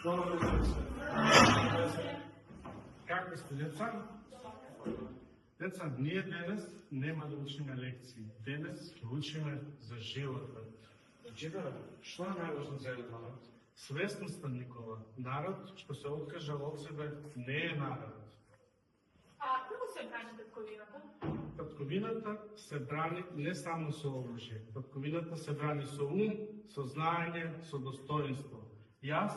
Добро се. Како сте, деца? Деца, ние денес нема да учиме лекции. Денес учиме за животот. Учителе, што е најважно за еден народ? Свесноста никога. Народ што се откажа од себе не е народ. А како се брани татковината? Татковината се брани не само со оружје. Татковината се брани со ум, со знаење, со достоинство. Јас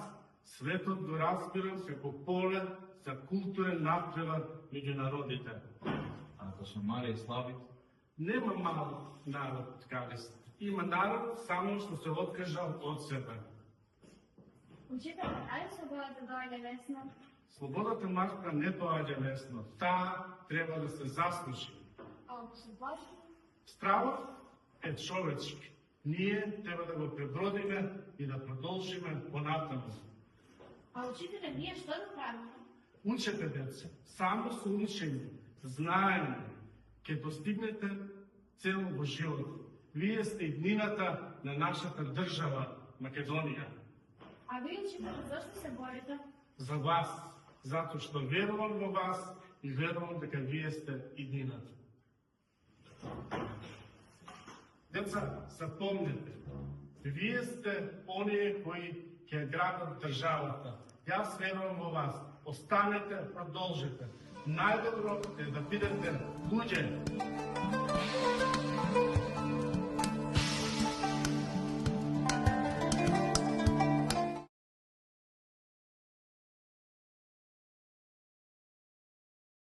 светот го разбирам како поле за културен напревар меѓу народите. А ако се мали и слаби? Нема мал народ, калист. Има народ само што се откажал од себе. Учителе, ајде слободата доаѓа лесно? Слободата Марка не доаѓа лесно. Таа треба да се заслужи. А ако се плаши? Стравот е човечки. Ние треба да го пребродиме и да продолжиме понатаму. А учителе, ние што да правиме? Учете, деца, само со учење, знаење, ќе достигнете цел во живот. Вие сте иднината на нашата држава, Македонија. А вие, учителе, зашто се борите? За вас, затоа што верувам во вас и верувам дека вие сте иднината. Деца, запомнете, вие сте оние кои ќе градат државата. Јас верувам во вас. Останете, продолжете. Најдобро е да бидете луѓе.